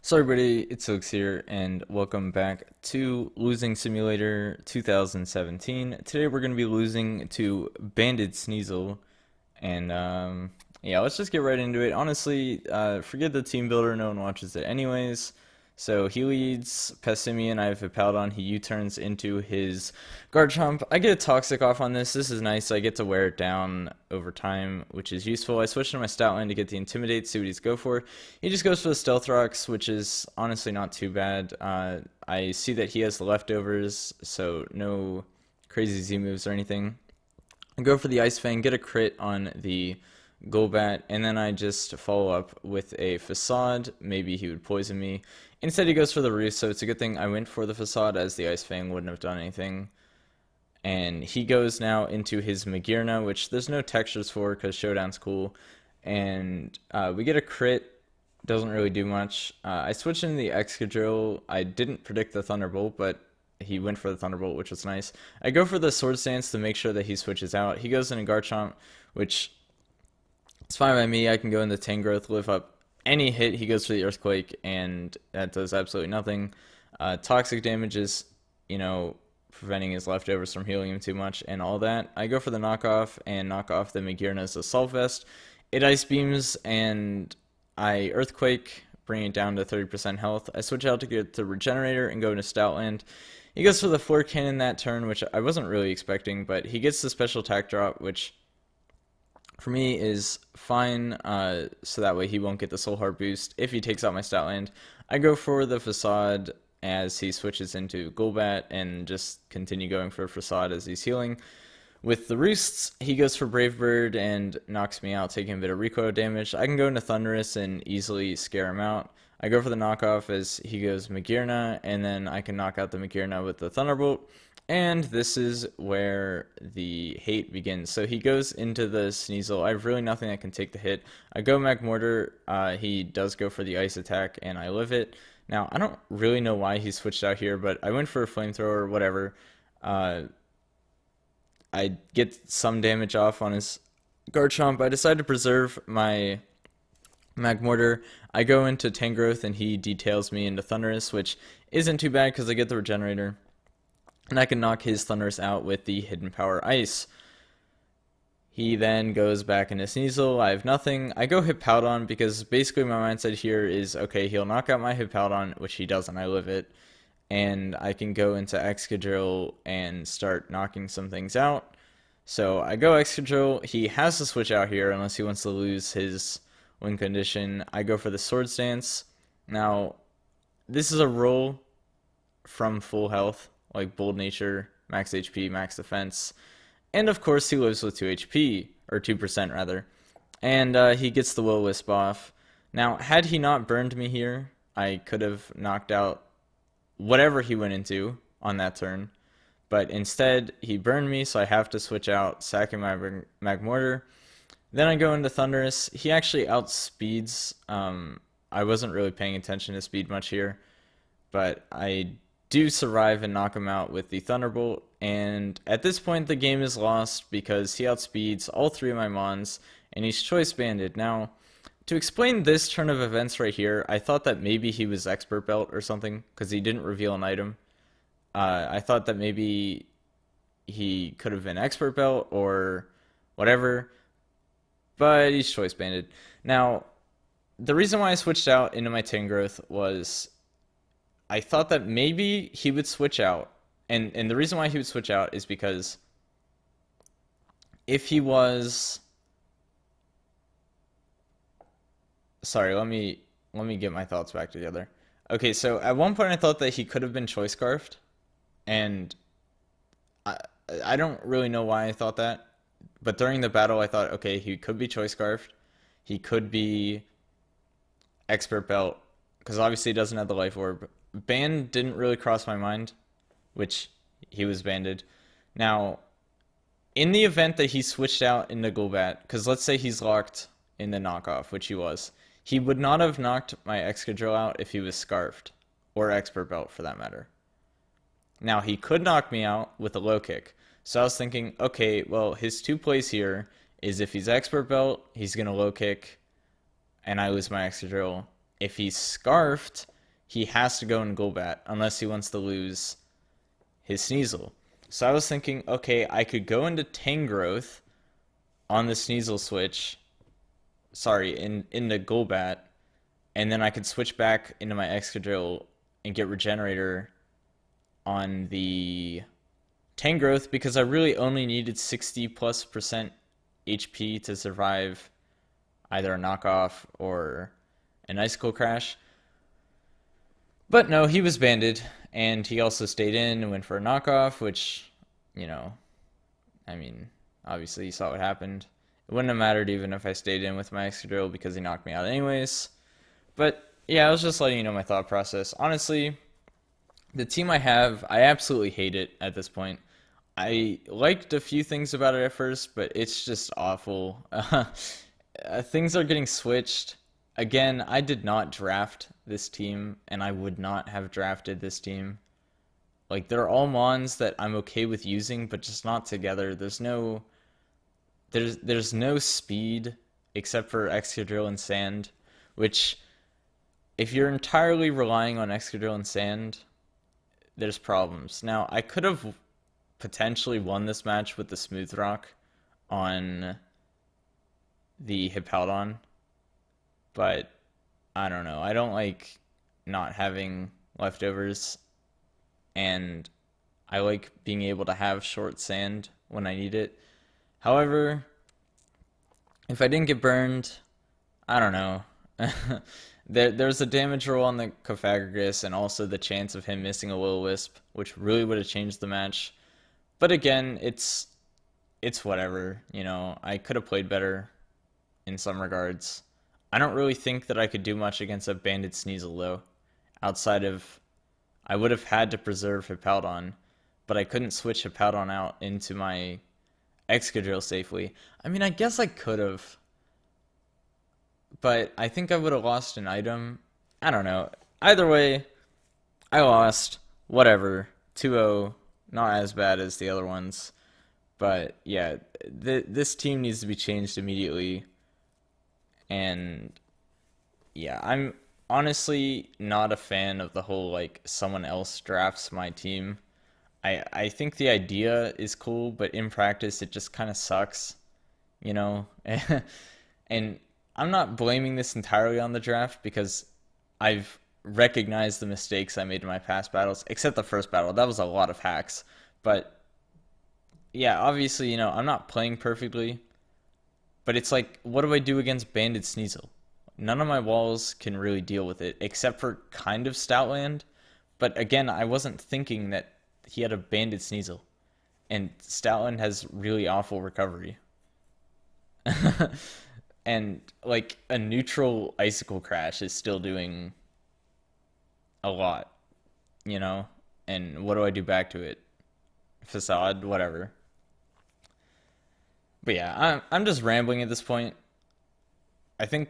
So everybody, it's Xilicks here, and welcome back to Losing Simulator 2017. Today we're going to be losing to Banded Sneasel, and yeah, let's just get right into it. Honestly, forget the team builder, no one watches it anyways. So he leads Pessimian, I have Hippowdon, he U-turns into his Garchomp. I get a Toxic off on this is nice, I get to wear it down over time, which is useful. I switch to my Stoutland to get the Intimidate, see what he's go for. He just goes for the Stealth Rocks, which is honestly not too bad. I see that he has the leftovers, so no crazy Z moves or anything. I go for the Ice Fang, get a crit on the Golbat, and then I just follow up with a Facade. Maybe he would poison me. Instead, he goes for the Roost, so it's a good thing I went for the Facade, as the Ice Fang wouldn't have done anything. And he goes now into his Magearna, which there's no textures for because Showdown's cool. And we get a crit, doesn't really do much. I switched into the Excadrill. I didn't predict the Thunderbolt, but he went for the Thunderbolt, which was nice. I go for the Swords Dance to make sure that he switches out. He goes into Garchomp, which is fine by me. I can go into Tangrowth, live up any hit. He goes for the Earthquake, and that does absolutely nothing. Toxic damage is, preventing his leftovers from healing him too much and all that. I go for the knockoff and knock off the Magearna's Assault Vest. It Ice Beams, and I Earthquake, bring it down to 30% health. I switch out to get the Regenerator and go into Stoutland. He goes for the Flare Cannon that turn, which I wasn't really expecting, but he gets the Special Attack drop, which for me is fine, so that way he won't get the Soul Heart boost if he takes out my Stoutland. I go for the Facade as he switches into Golbat and just continue going for Facade as he's healing. With the Roosts, he goes for Brave Bird and knocks me out, taking a bit of recoil damage. I can go into Thunderous and easily scare him out. I go for the knockoff as he goes Magearna, and then I can knock out the Magearna with the Thunderbolt. And this is where the hate begins. So he goes into the Sneasel. I have really nothing that can take the hit. I go Magmortar. He does go for the Ice attack, and I live it. Now, I don't really know why he switched out here, but I went for a Flamethrower, whatever. I get some damage off on his Garchomp. I decide to preserve my Magmortar. I go into Tangrowth, and he details me into Thunderous, which isn't too bad because I get the Regenerator. And I can knock his Thunderous out with the Hidden Power Ice. He then goes back into Sneasel. I have nothing. I go Hippowdon because basically my mindset here is, okay, he'll knock out my Hippowdon, which he doesn't. I live it. And I can go into Excadrill and start knocking some things out. So I go Excadrill. He has to switch out here unless he wants to lose his win condition. I go for the Swords Dance. Now, this is a roll from full health, like Bold Nature, max HP, max defense. And of course, he lives with 2 HP, or 2% rather. And he gets the Will-O-Wisp off. Now, had he not burned me here, I could have knocked out whatever he went into on that turn. But instead, he burned me, so I have to switch out, sacking my Magmortar. Then I go into Thunderous. He actually outspeeds. I wasn't really paying attention to speed much here, but I do survive and knock him out with the Thunderbolt. And at this point, the game is lost because he outspeeds all 3 of my Mons, and he's Choice Banded. Now, to explain this turn of events right here, I thought that maybe he was Expert Belt or something, because he didn't reveal an item. I thought that maybe he could have been Expert Belt or whatever, but he's Choice Banded. Now, the reason why I switched out into my Tangrowth was I thought that maybe he would switch out. And the reason why he would switch out is because if he was... Sorry, let me get my thoughts back together. Okay, so at one point I thought that he could have been Choice Scarfed, and I don't really know why I thought that, but during the battle I thought, okay, he could be Choice Scarfed, he could be Expert Belt, because obviously he doesn't have the Life Orb. Ban didn't really cross my mind, which he was banded. Now, in the event that he switched out into Golbat, because let's say he's locked in the knockoff, which he was, he would not have knocked my Excadrill out if he was Scarfed, or Expert Belt for that matter. Now, he could knock me out with a low kick. So I was thinking, okay, well, his 2 plays here is if he's Expert Belt, he's going to low kick, and I lose my Excadrill. If he's Scarfed, he has to go in Golbat unless he wants to lose his Sneasel. So I was thinking, okay, I could go into Tangrowth on the Sneasel switch. Sorry, into Golbat, and then I could switch back into my Excadrill and get Regenerator on the Tangrowth because I really only needed 60+% HP to survive either a knockoff or an Icicle Crash. But no, he was banded, and he also stayed in and went for a knockoff, which, I mean, obviously you saw what happened. It wouldn't have mattered even if I stayed in with my Excadrill because he knocked me out anyways. But yeah, I was just letting you know my thought process. Honestly, the team I have, I absolutely hate it at this point. I liked a few things about it at first, but it's just awful. Things are getting switched. Again, I did not draft this team, and I would not have drafted this team. Like, they're all mons that I'm okay with using, but just not together. There's no speed except for Excadrill and Sand, which, if you're entirely relying on Excadrill and Sand, there's problems. Now, I could have potentially won this match with the Smooth Rock on the Hippowdon, but I don't know. I don't like not having leftovers, and I like being able to have short Sand when I need it. However, if I didn't get burned, I don't know. There's a damage roll on the Cofagrigus and also the chance of him missing a Will-O-Wisp, which really would have changed the match. But again, it's whatever, I could have played better in some regards. I don't really think that I could do much against a banded Sneasel though, outside of I would have had to preserve Hippowdon, but I couldn't switch Hippowdon out into my Excadrill safely. I mean, I guess I could have, but I think I would have lost an item. I don't know. Either way, I lost. Whatever. 2-0. Not as bad as the other ones. But yeah, this team needs to be changed immediately. And yeah, I'm honestly not a fan of the whole like someone else drafts my team. I think the idea is cool, but in practice it just kind of sucks, you know? And I'm not blaming this entirely on the draft because I've recognized the mistakes I made in my past battles, except the first battle. That was a lot of hacks. But yeah, obviously, I'm not playing perfectly, but it's like, what do I do against Banded Sneasel? None of my walls can really deal with it, except for kind of Stoutland. But again, I wasn't thinking that he had a Banded Sneasel, and Stoutland has really awful recovery. And like a neutral Icicle Crash is still doing a lot, And what do I do back to it? Facade, whatever. But yeah, I'm just rambling at this point. I think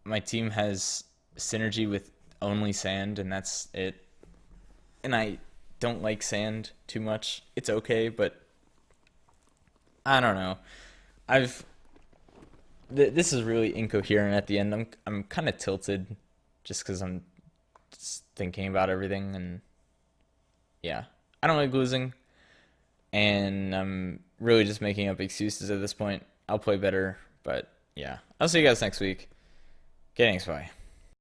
my team has synergy with only Sand, and that's it. And I don't like Sand too much. It's okay, but I don't know. This is really incoherent at the end. I'm kind of tilted just because I'm just thinking about everything, and yeah, I don't like losing, and I'm really just making up excuses at this point. I'll play better, but yeah, I'll see you guys next week. Getting bye.